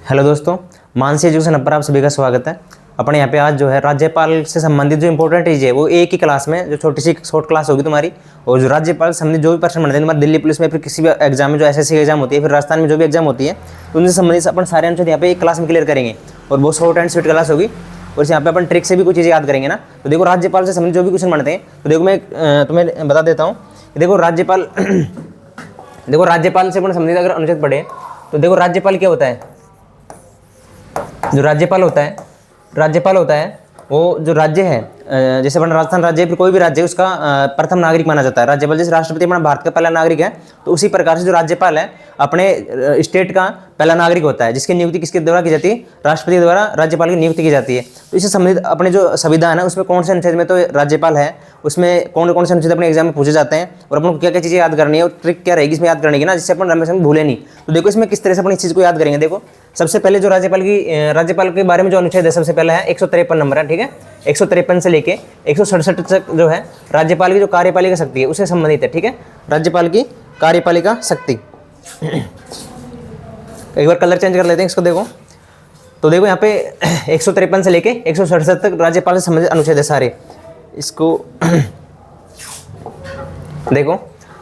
Hello दोस्तों, Mansi education hub पर आप सभी का स्वागत है। अपने यहाँ पे आज जो है राज्यपाल से संबंधित जो इंपॉर्टेंट चीज़ है वो एक ही क्लास में, जो छोटी सी शॉर्ट क्लास होगी तुम्हारी, और जो राज्यपाल से संबंधित जो भी प्रश्न बनते हैं तुम्हारे दिल्ली पुलिस में, फिर किसी भी एग्जाम में, जो एसएससी एग्जाम होती है, फिर राजस्थान में जो भी एग्जाम होती है, तो उनसे संबंधित अपन सारे आंसर यहाँ पे एक क्लास में क्लियर करेंगे। और बहुत शॉर्ट एंड स्वीट क्लास होगी, और यहाँ पे अपन ट्रिक से भी कुछ चीज़ें याद करेंगे ना। तो देखो राज्यपाल से संबंधित जो भी क्वेश्चन बनते हैं, तो देखो मैं तुम्हें बता देता हूँ। देखो राज्यपाल देखो राज्यपाल से अपन संबंधित अगर अनुच्छेद पढ़े तो देखो राज्यपाल क्या होता है। जो राज्यपाल होता है वो जो राज्य है, जैसे अपना राजस्थान राज्य है, फिर कोई भी राज्य है, उसका प्रथम नागरिक माना जाता है राज्यपाल। जैसे राष्ट्रपति अपना भारत का पहला नागरिक है, तो उसी प्रकार से जो राज्यपाल है अपने स्टेट का पहला नागरिक होता है, जिसकी नियुक्ति किसके द्वारा की जाती है, राष्ट्रपति द्वारा राज्यपाल की नियुक्ति की जाती है। तो इससे संबंधित अपने जो संविधान है उसमें कौन से अनुच्छेद में तो राज्यपाल है, उसमें कौन कौन से अनुच्छेद अपने एग्जाम में पूछे जाते हैं, और अपन को क्या क्या चीज़ें याद करनी है, और ट्रिक क्या रहेगी इसमें याद करने की ना, जिससे अपन हमेशा भूले नहीं। तो देखो इसमें किस तरह से अपन इस चीज़ को याद करेंगे। देखो सबसे पहले जो राज्यपाल के बारे में जो अनुच्छेद है, सबसे पहला है 153 नंबर है, ठीक है। 153 से लेके 167 तक जो है राज्यपाल की जो कार्यपालिका शक्ति है उससे संबंधित है, ठीक है। राज्यपाल की कार्यपालिका शक्ति। एक बार कलर चेंज कर लेते हैं इसको। देखो तो देखो यहाँ पे 153 से लेके 167 तक राज्यपाल से संबंधित अनुच्छेद है सारे। इसको देखो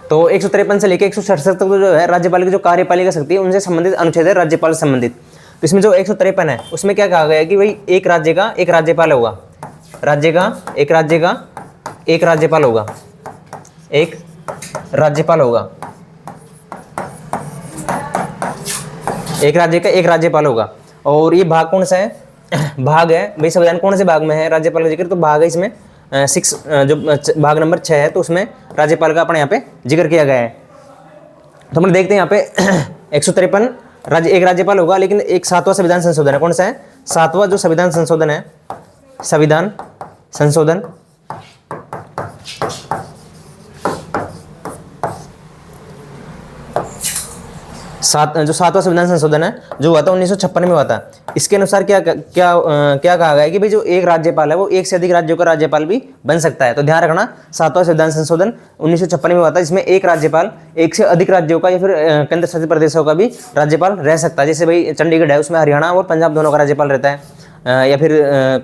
तो 153 से लेके 167 तक जो है राज्यपाल की जो कार्यपालिका शक्ति है उनसे संबंधित अनुच्छेद है, राज्यपाल से संबंधित। तो इसमें जो 153 है उसमें क्या कहा गया है कि भाई एक राज्य का एक राज्यपाल होगा, राज्य का एक राज्यपाल होगा, एक राज्यपाल होगा, एक राज्य का एक राज्यपाल होगा। और ये भाग कौन सा है, भाग है भाई संविधान कौन से भाग में है राज्यपाल का जिक्र, तो भाग है इसमें 6 जो भाग नंबर 6 है, तो उसमें राज्यपाल का अपने यहाँ पे जिक्र किया गया है। तो हम देखते हैं यहाँ पे 153 राज्य एक राज्यपाल होगा, लेकिन एक 7वां संविधान संशोधन है। कौन सा है, 7वां जो संविधान संशोधन है, संविधान संशोधन जो 7वां संविधान संशोधन है जो हुआ था 1956 में हुआ था। इसके अनुसार क्या कहा गया है कि भाई जो एक राज्यपाल है वो एक से अधिक राज्यों का राज्यपाल भी बन सकता है। तो ध्यान रखना 7वां संविधान संशोधन 1956 में हुआ था, जिसमें एक राज्यपाल एक से अधिक राज्यों का या फिर केंद्र शासित प्रदेशों का भी राज्यपाल रह सकता है। जैसे भाई चंडीगढ़ है, उसमें हरियाणा और पंजाब दोनों का राज्यपाल रहता है, या फिर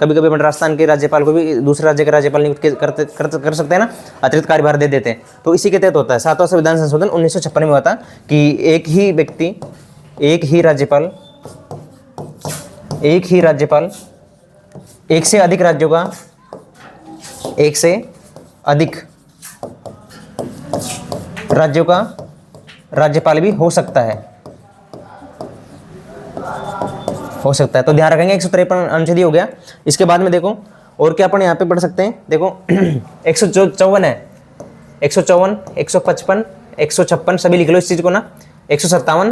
कभी कभी राजस्थान के राज्यपाल को भी दूसरे राज्य के राज्यपाल नियुक्त कर सकते हैं ना, अतिरिक्त कार्यभार दे देते हैं। तो इसी के तहत होता है 7वां संविधान संशोधन 1956 में हुआ था कि एक ही व्यक्ति एक ही राज्यपाल एक से अधिक राज्यों का एक से अधिक राज्यों का राज्यपाल भी हो सकता है। तो ध्यान रखेंगे 153 अनुच्छेद हो गया। इसके बाद में देखो और क्या अपन यहाँ पे पढ़ सकते हैं। देखो 154 है, 154 155 156 सभी लिख लो इस चीज को ना, 157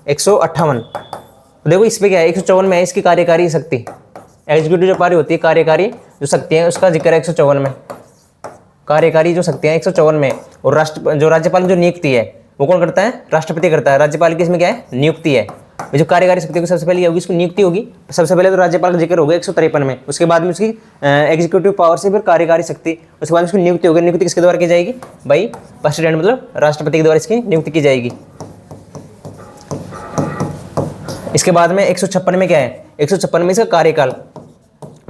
158। तो देखो इस पे क्या है, 154 में है इसकी कार्यकारी शक्ति, एग्जीक्यूटिव जो पारी होती है, कार्यकारी जो शक्ति है उसका जिक्र है 154 में, कार्यकारी जो शक्तियां 154 में। और जो राज्यपाल जो नियुक्ति है वो कौन करता है, राष्ट्रपति करता है। राज्यपाल की इसमें क्या है, नियुक्ति है। जो कार्यकारी शक्ति की सबसे पहले होगी उसकी नियुक्ति होगी, सबसे पहले तो राज्यपाल का जिक्र होगा 153 में, उसके बाद में उसकी एग्जीक्यूटिव पावर से फिर कार्यकारी शक्ति, उसके बाद उसकी नियुक्ति होगी। नियुक्ति किसके द्वारा की जाएगी भाई, प्रेसिडेंट मतलब राष्ट्रपति के द्वारा इसकी नियुक्ति की जाएगी। इसके बाद में 156 में क्या है, 156 में इसका कार्यकाल,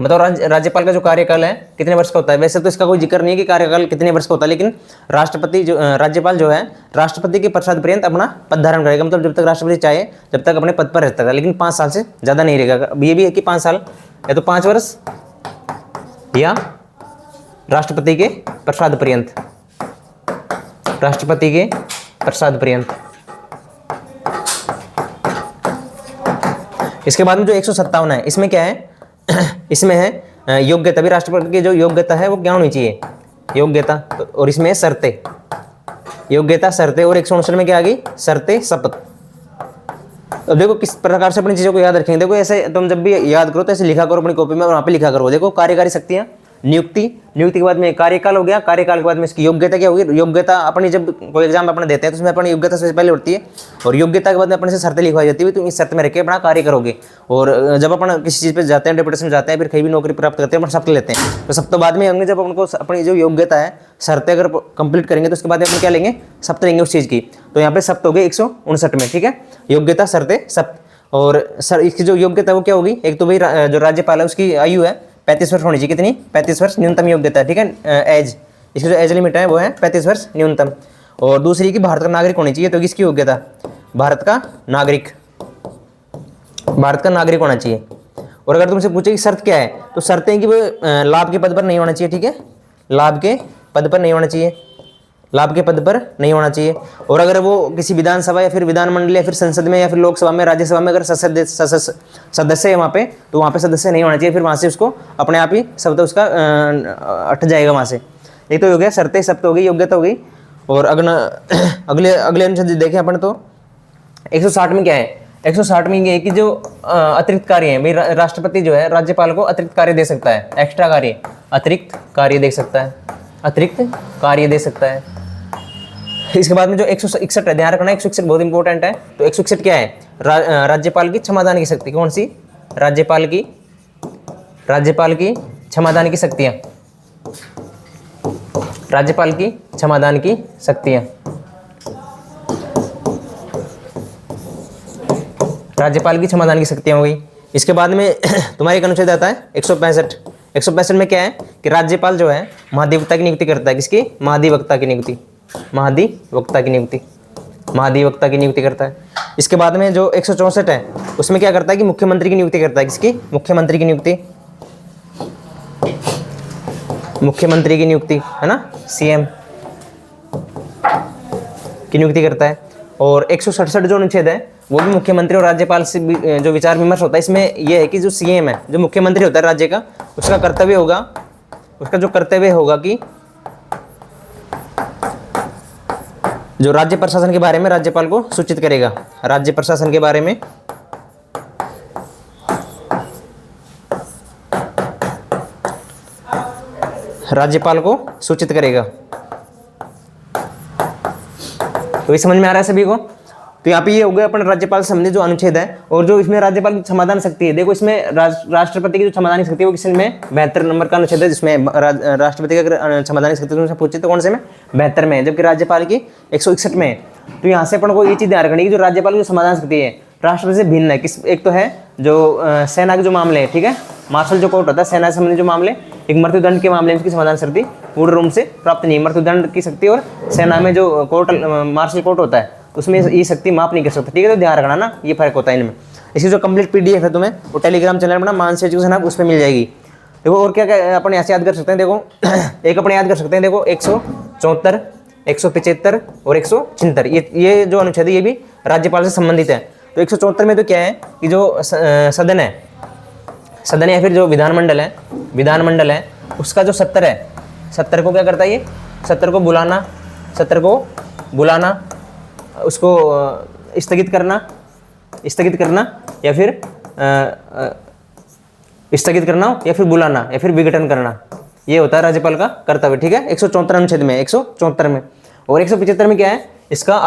बताओ राज्यपाल का जो कार्यकाल है कितने वर्ष का होता है। वैसे तो इसका कोई जिक्र नहीं है कि कार्यकाल कितने वर्ष का होता है, लेकिन राज्यपाल जो है राष्ट्रपति के पश्चात पर्यंत अपना पद धारण करेगा, मतलब जब तक राष्ट्रपति चाहे जब तक अपने पद पर रहता है, लेकिन 5 साल से ज़्यादा नहीं रहेगा। ये भी है कि 5 साल या तो 5 वर्ष या राष्ट्रपति के पश्चात पर्यंत, राष्ट्रपति के पश्चात पर्यंत। इसके बाद में जो 157 है इसमें क्या है, इसमें है योग्यता। भी राष्ट्रपति की जो योग्यता है वो क्या होनी चाहिए, योग्यता, और इसमें शर्तें, योग्यता शर्तें। और 159 में क्या आ गई, शर्तें शपथ। तो देखो किस प्रकार से अपनी चीज़ों को याद रखेंगे। देखो ऐसे तुम जब भी याद करो तो ऐसे लिखा करो अपनी कॉपी में और वहाँ पे लिखा करो। देखो कार्यकारी शक्तियाँ नियुक्ति, नियुक्ति के बाद में कार्यकाल हो गया, कार्यकाल के बाद में इसकी योग्यता क्या होगी, योग्यता अपनी जब कोई एग्जाम अपने देते हैं तो उसमें अपनी योग्यता सबसे पहले होती है, और योग्यता के बाद में अपने से शर्तें लिखवाई जाती है, तो इस शर्त में रह के अपना कार्य करोगे। और जब अपन किसी चीज़ पे जाते हैं, डेपुटेशन जाते हैं, फिर कहीं भी नौकरी प्राप्त करते हैं, अपन शर्त लेते हैं, तो शर्त बाद में होंगे जब उनको अपनी जो योग्यता है, शर्तें अगर कंप्लीट करेंगे तो उसके बाद में अपन क्या लेंगे, शर्त लेंगे उस चीज़ की। तो यहाँ पे शर्त हो गई 159 में, ठीक है, योग्यता, शर्तें, शर्त। और सर इसकी जो योग्यता है वो क्या होगी, एक तो भाई जो राज्यपाल है उसकी आयु है 35 वर्ष होनी चाहिए, कितनी, 35 वर्ष न्यूनतम योग्यता है, ठीक है, एज, इसकी जो एज लिमिट है वो है 35 वर्ष न्यूनतम। और दूसरी की भारत का नागरिक होनी चाहिए, तो किसकी योग्यता, भारत का नागरिक, भारत का नागरिक होना चाहिए। और अगर तुमसे पूछे कि शर्त क्या है, तो शर्तें कि वो लाभ के पद पर नहीं होना चाहिए, ठीक है, लाभ के पद पर नहीं होना चाहिए, लाभ के पद पर नहीं होना चाहिए। और अगर वो किसी विधानसभा या फिर विधानमंडल या फिर संसद में या फिर लोकसभा में, राज्यसभा में अगर सदस्य है वहाँ पे, तो वहाँ पे सदस्य नहीं होना चाहिए, फिर वहाँ से उसको अपने आप ही शब्द उसका हट जाएगा वहाँ से। एक तो हो गया शर्तें, शब्द हो गई, योग्यता हो गई। और अगले अनुच्छेद देखें अपन तो 160 में क्या है, 160 में ये है कि जो अतिरिक्त कार्य है, भाई राष्ट्रपति जो है राज्यपाल को अतिरिक्त कार्य दे सकता है, एक्स्ट्रा कार्य, अतिरिक्त कार्य दे सकता है, अतिरिक्त कार्य दे सकता है। इसके बाद में जो 161 है, ध्यान रखना 161 बहुत इंपॉर्टेंट है। तो 161 क्या है, राज्यपाल की क्षमादान की शक्ति, कौन सी, राज्यपाल की क्षमादान की शक्तियां, राज्यपाल की क्षमादान की शक्तियां, राज्यपाल की क्षमादान की शक्तियां हो गई। इसके बाद में तुम्हारे एक अनुच्छेद आता है 165 में क्या है कि राज्यपाल जो है महाधिवक्ता की नियुक्ति करता है, किसकी, महाधिवक्ता की नियुक्ति, महाधिवक्ता की नियुक्ति, महाधिवक्ता की नियुक्ति करता है। इसके बाद में जो 164 है उसमें क्या करता है कि मुख्यमंत्री की नियुक्ति करता है, किसकी, मुख्यमंत्री की नियुक्ति, मुख्यमंत्री की नियुक्ति है ना, सीएम की नियुक्ति करता है। और 167 जो अनुच्छेद है वो भी मुख्यमंत्री और राज्यपाल से जो विचार विमर्श होता है, इसमें यह है कि जो सीएम है, जो मुख्यमंत्री होता है राज्य का, उसका कर्तव्य होगा, उसका जो कर्तव्य होगा कि जो राज्य प्रशासन के बारे में राज्यपाल को सूचित करेगा, राज्य प्रशासन के बारे में राज्यपाल को सूचित करेगा। तो ये समझ में आ रहा है सभी को। तो यहाँ पे ये हो गया अपन राज्यपाल से संबंधित जो अनुच्छेद है। और जो इसमें राज्यपाल की क्षमादान शक्ति है, देखो इसमें राष्ट्रपति की जो क्षमादान शक्ति है वो किसमें 72 नंबर का अनुच्छेद है, जिसमें राष्ट्रपति का क्षमादान शक्ति तुमसे पूछे तो कौन से में, 72 में है, जबकि राज्यपाल की 161 में है। तो यहाँ से अपन को ये चीज ध्यान रखनी है कि जो राज्यपाल की जो क्षमादान शक्ति है राष्ट्रपति से भिन्न है। किस, एक तो है जो सेना के जो मामले हैं, ठीक है, मार्शल जो कोर्ट होता है, सेना से संबंधित जो मामले, एक मृत्युदंड के मामले में इसकी समाधान शक्ति पूर्ण रूप से प्राप्त नहीं है। मृत्युदंड की शक्ति और सेना में जो कोर्ट मार्शल कोर्ट होता है उसमें ये शक्ति माप नहीं कर सकता, ठीक है, तो ध्यान रखना ना, ये फर्क होता है इनमें। इसकी जो कंप्लीट पीडीएफ है तुम्हें वो टेलीग्राम चैनल में ना मानस एजुकेशन आप उस पर मिल जाएगी। देखो और क्या क्या अपन ऐसे याद कर सकते हैं, देखो एक अपने याद कर सकते हैं, देखो 174, 175 और 176 ये जो अनुच्छेद है ये भी राज्यपाल से संबंधित है। तो 174 में तो क्या है कि जो सदन है या फिर जो विधानमंडल है उसका जो 70 है, 70 को क्या करता है ये, 70 को बुलाना, उसको स्थगित करना या फिर स्थगित करना या फिर बुलाना या फिर विघटन करना, ये होता है राज्यपाल का कर्तव्य, ठीक है, 174 अनुच्छेद में, 174 में। और 175 में क्या है, इसका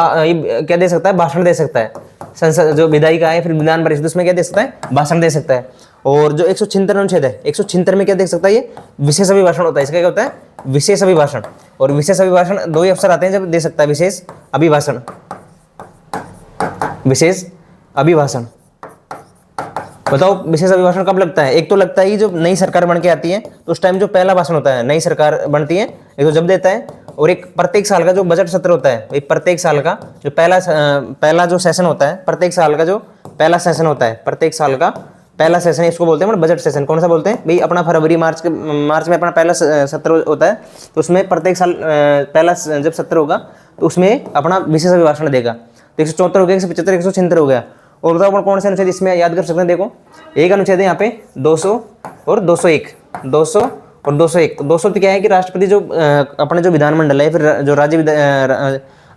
क्या दे सकता है, भाषण दे सकता है। संसद जो विधायिका है फिर विधान परिषद, उसमें क्या दे सकता है, भाषण दे सकता है। और जो 176 अनुच्छेद है, 176 में क्या दे सकता है, ये विशेष अभिभाषण होता है। इसका क्या होता है, विशेष अभिभाषण। और विशेष अभिभाषण दो ही अवसर आते हैं जब दे सकता है विशेष अभिभाषण, विशेष अभिभाषण। बताओ विशेष अभिभाषण कब लगता है, एक तो लगता है कि जो नई सरकार बन के आती है तो उस टाइम जो पहला भाषण होता है, नई सरकार बनती है एक तो जब देता है, और एक प्रत्येक साल का जो बजट सत्र होता है, एक प्रत्येक साल का जो पहला जो सेशन होता है, प्रत्येक साल का जो पहला सेशन होता है, प्रत्येक साल का पहला सेशन, इसको बोलते हैं बजट सेशन। कौन सा बोलते हैं भाई, अपना फरवरी मार्च में अपना पहला सत्र होता है, तो उसमें प्रत्येक साल पहला जब सत्र होगा तो उसमें अपना विशेष अभिभाषण देगा। तो 174 हो गया, 175, 176 हो गया। और बताओ कौन से अनुच्छेद इसमें याद कर सकते हैं, देखो एक अनुच्छेद है यहाँ पे 200 और 201, 200 और 201। 200 तो क्या है कि राष्ट्रपति जो अपने जो विधानमंडल है फिर जो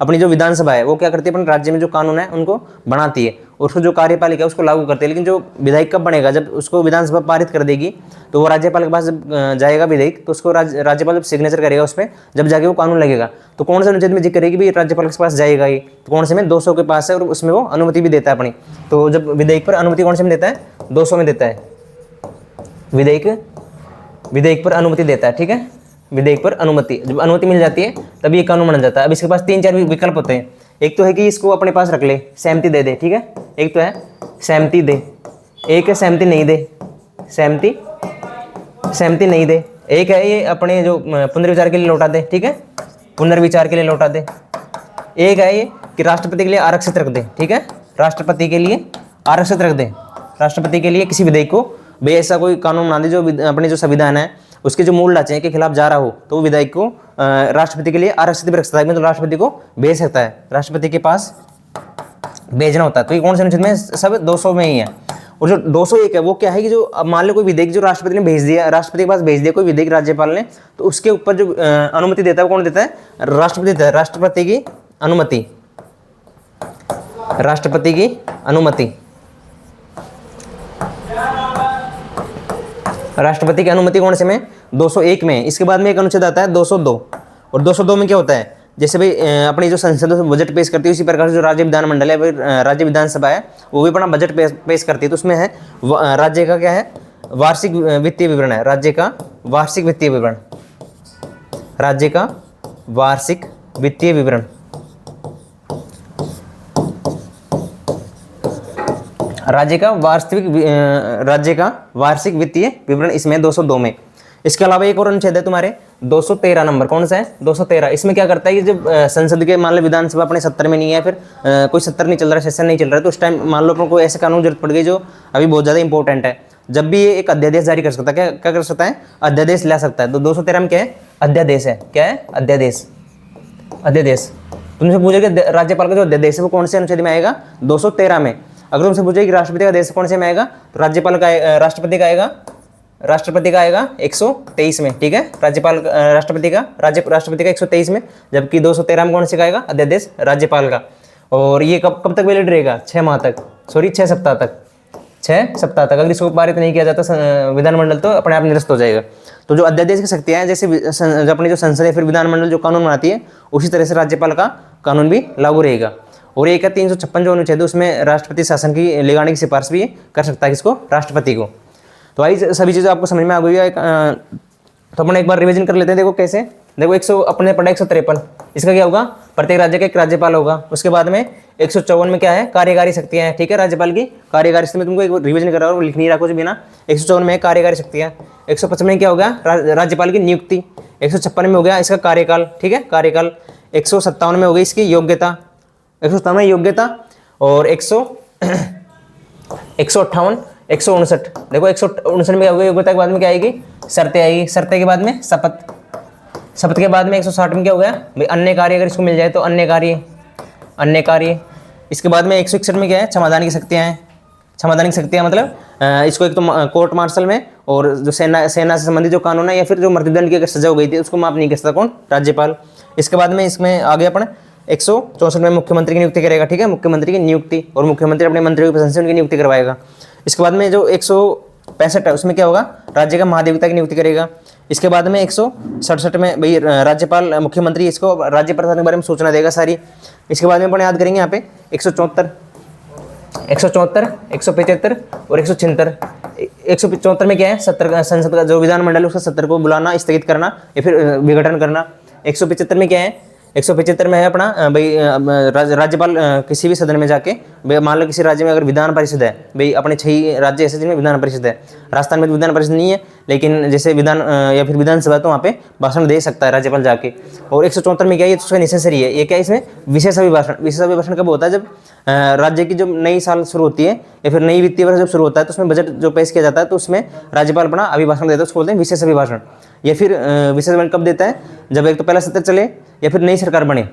अपनी जो विधानसभा है वो क्या करती है, अपने राज्य में जो कानून है उनको बनाती है। और उसको जो कार्यपालिका है उसको लागू करती है। लेकिन जो विधायक कब बनेगा, जब उसको विधानसभा पारित कर देगी तो वो राज्यपाल के पास जब जाएगा विधेयक, तो उसको राज्यपाल जब सिग्नेचर करेगा उस पर, जब जाके वो कानून लगेगा। तो कौन से अनुच्छेद में जिक्र करेगी भी राज्यपाल के पास जाएगा ये, तो कौन से में 200 के पास है, और उसमें वो अनुमति भी देता है अपनी। तो जब विधेयक पर अनुमति कौन से में देता है, 200 में देता है। विधेयक पर अनुमति देता है, ठीक है। विधेयक पर अनुमति, जब अनुमति मिल जाती है तब ये कानून बन जाता है। अब इसके पास 3-4 विकल्प होते हैं। एक तो है कि इसको अपने पास रख ले, सहमति दे दे, ठीक है। एक तो है सहमति दे, एक है सहमति नहीं दे, सहमति नहीं दे। एक है ये अपने जो पुनर्विचार के लिए लौटा दे, ठीक है, पुनर्विचार के लिए लौटा दे। एक है ये कि राष्ट्रपति के लिए आरक्षित रख दे, ठीक है, राष्ट्रपति के लिए आरक्षित रख दे। राष्ट्रपति के लिए किसी विधेयक को भाई ऐसा कोई कानून बना दे जो अपने जो संविधान है उसके जो मूल ढांचे के खिलाफ जा रहा हो, तो वो विधायक को राष्ट्रपति के लिए आरक्षित भी रख सकता है, मतलब राष्ट्रपति को भेज सकता है, राष्ट्रपति के पास भेजना होता है। तो ये कौन से अनुच्छेद में, सब 200 में ही है। और जो 201 है वो क्या है कि जो अब मान लो कोई विधेयक जो राष्ट्रपति ने भेज दिया, राष्ट्रपति के पास भेज दिया कोई विधेयक राज्यपाल ने, तो उसके ऊपर जो अनुमति देता है वो कौन देता है, राष्ट्रपति देता है। राष्ट्रपति की अनुमति, राष्ट्रपति की अनुमति, राष्ट्रपति की अनुमति कौन से में, 201 में। इसके बाद में एक अनुच्छेद आता है 202, और 202 में क्या होता है, जैसे भाई अपनी जो संसद बजट पेश करती है, उसी प्रकार से जो राज्य विधानमंडल है, राज्य विधानसभा है, वो भी अपना बजट पेश करती है। तो उसमें है राज्य का क्या है, वार्षिक वित्तीय विवरण है, राज्य का वार्षिक वित्तीय विवरण, राज्य का वार्षिक वित्तीय विवरण, राज्य का वार्षिक वित्तीय विवरण, इसमें 202 में। इसके अलावा एक और अनुच्छेद है तुम्हारे 213 नंबर, कौन सा है, 213। इसमें क्या करता है कि जब संसद के मान लो विधानसभा अपने 70 में नहीं है, फिर कोई 70 नहीं चल रहा, सेशन नहीं चल रहा है, तो उस टाइम मान लो अपन को ऐसे कानून जरूरत पड़ गई जो अभी बहुत ज़्यादा इंपॉर्टेंट है, जब भी ये एक अध्यादेश जारी कर सकता है, क्या कर सकता है, अध्यादेश ला सकता है। तो 213 में क्या है, अध्यादेश है, क्या है, अध्यादेश। तुमसे पूछेगा राज्यपाल का जो अध्यादेश है वो कौन से अनुच्छेद में आएगा, 213 में। अगर तुमसे पूछे कि राष्ट्रपति का आदेश कौन से में आएगा, तो राष्ट्रपति का आएगा 123 में, ठीक है, राष्ट्रपति का 123 में, जबकि 213 में कौन से का आएगा, अध्यादेश राज्यपाल का। और ये कब तक वैलिड रहेगा, 6 सप्ताह तक। अगर इसको पारित नहीं किया जाता विधानमंडल तो अपने आप निरस्त हो जाएगा। तो जो अध्यादेश की शक्तियां हैं, जैसे अपनी जो संसद है फिर विधानमंडल जो कानून बनाती है, उसी तरह से राज्यपाल का कानून भी लागू रहेगा। और एक है 356 जो अनुच्छेद, उसमें राष्ट्रपति शासन की लगाने की सिफारिश भी कर सकता है, किसको, राष्ट्रपति को। तो आई सभी चीज़ें आपको समझ में आ गई है। तो अपन एक बार रिवीजन कर लेते हैं। देखो कैसे, देखो 100 अपने पढ़ा 153, इसका क्या होगा, प्रत्येक राज्य का एक राज्यपाल होगा। उसके बाद में 154 में क्या है, कार्यकारी शक्तियां हैं, ठीक है, राज्यपाल की कार्यकारी शक्ति में तुमको एक रिवीजन कर रहा हूँ, लिख नहीं रहा कुछ भी ना। 154 में कार्यकारी शक्तियां, 155 में क्या होगा, राज्यपाल की नियुक्ति, 156 में हो गया इसका कार्यकाल, ठीक है, कार्यकाल। 157 में हो गई इसकी योग्यता, 157 में योग्यता। और 158 159, देखो 159 में क्या होगा, योग्यता के बाद में क्या आएगी, शर्तें आएगी, शर्तें के बाद में शपथ, शपथ के बाद में 160 में क्या हो गया भाई, अन्य कार्य, अगर इसको मिल जाए तो अन्य कार्य। इसके बाद में 161 में क्या है, क्षमादान की शक्तियाँ, मतलब इसको एक तो कोर्ट मार्शल में, और जो सेना से संबंधित जो कानून है, या फिर जो मृत्युदंड की अगर सजा हो गई थी उसको माफ नहीं कर सकता कौन, राज्यपाल। इसके बाद में इसमें आगे अपन 164 में मुख्यमंत्री की नियुक्ति करेगा, ठीक है, मुख्यमंत्री की नियुक्ति, और मुख्यमंत्री अपने मंत्रियों की पसंद से उनकी नियुक्ति करवाएगा। इसके बाद में जो 165 है उसमें क्या होगा, राज्य का महाधिवक्ता की नियुक्ति करेगा। इसके बाद में 167 में भाई राज्यपाल मुख्यमंत्री इसको राज्य प्रशासन के बारे में सूचना देगा सारी। इसके बाद में अपन याद करेंगे यहाँ पे 174 175 और 176। 174 में क्या है, संसद का जो विधानमंडल है उसका सत्र को बुलाना, स्थगित करना या फिर विघटन करना। 175 में क्या है, 175 में है अपना भाई राज्यपाल किसी भी सदन में जाके, मान लो किसी राज्य में अगर विधान परिषद है, भाई अपने 6 राज्य ऐसे जिनमें विधान परिषद है, राजस्थान में विधान परिषद नहीं है, लेकिन जैसे विधान या फिर विधानसभा, तो वहाँ पे भाषण दे सकता है राज्यपाल जाके। और 174 में क्या है, ये तो नेसेसरी है, ये क्या है, इसमें विशेष अभिभाषण कब होता है, जब राज्य की जब नई साल शुरू होती है या फिर नई वित्तीय वर्ष जब शुरू होता है, तो उसमें बजट जो पेश किया जाता है, तो उसमें राज्यपाल अपना अभिभाषण देता है, उसको बोलते हैं विशेष अभिभाषण। या फिर विशेष अभिभाषण कब देता है, जब एक तो पहला सत्र चले या फिर नई सरकार बने।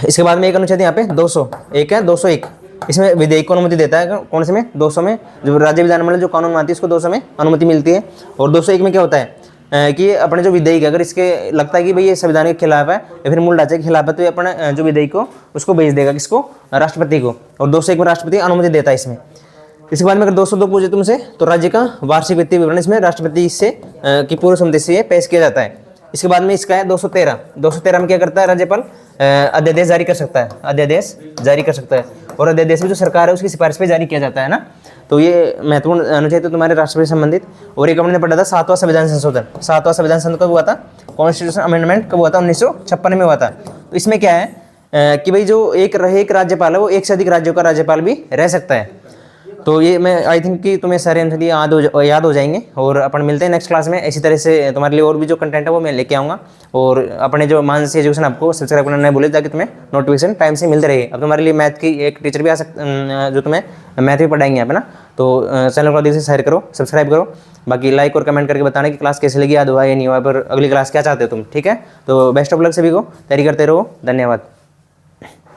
इसके बाद में एक अनुच्छेद यहाँ पे 201, इसमें विधेयक को अनुमति देता है, कौन से में, 200 में, जब राज्य विधानमंडल जो कानून बनाती है उसको 200 में अनुमति मिलती है। और 201 में क्या होता है, कि अपने जो विधेयक है अगर इसके लगता है कि भाई ये संविधान के खिलाफ है या फिर मूल ढांचे के खिलाफ है, तो ये अपने जो विधेयक को उसको भेज देगा किसको, राष्ट्रपति को, और 201 में राष्ट्रपति अनुमति देता है इसमें। इसके बाद में अगर 202 पूछे तुमसे, तो राज्य का वार्षिक वित्तीय विवरण इसमें राष्ट्रपति से की पूर्व सम्मति से ये पेश किया जाता है। इसके बाद में इसका है 213 में क्या करता है राज्यपाल, अध्यादेश जारी कर सकता है, अध्यादेश जारी कर सकता है, और अध्यादेश में जो सरकार है उसकी सिफारिश पे जारी किया जाता है ना। तो ये महत्वपूर्ण अनुच्छेद तो तुम्हारे राष्ट्रपति से संबंधित। और एक हमने पढ़ा था 7वां संविधान संशोधन। 7वां संविधान संशोधन कब हुआ था, कॉन्स्टिट्यूशन अमेंडमेंट कब हुआ था, 1956 में हुआ था। तो इसमें क्या है कि भाई जो एक राज्यपाल है वो एक से अधिक राज्यों का राज्यपाल भी रह सकता है। तो ये मैं आई थिंक कि तुम्हें सारे आंसर याद हो जाएंगे। और अपन मिलते हैं नेक्स्ट क्लास में। इसी तरह से तुम्हारे लिए और भी जो कंटेंट है वो मैं लेके आऊँगा। और अपने जो मानसी एजुकेशन आपको सब्सक्राइब करना नहीं भूले, ताकि तुम्हें नोटिफिकेशन टाइम से मिलते रहे। अब तुम्हारे लिए मैथ की एक टीचर भी आ जो तुम्हें मैथ भी पढ़ाएंगे यहाँ पे ना। तो चैनल को अधिक से शेयर करो, सब्सक्राइब करो, बाकी लाइक और कमेंट करके बताना कि क्लास कैसे लगी, याद हुआ या नहीं हुआ, पर अगली क्लास क्या चाहते हो तुम। ठीक है, तो बेस्ट ऑफ लक सभी को, तैयारी करते रहो। धन्यवाद।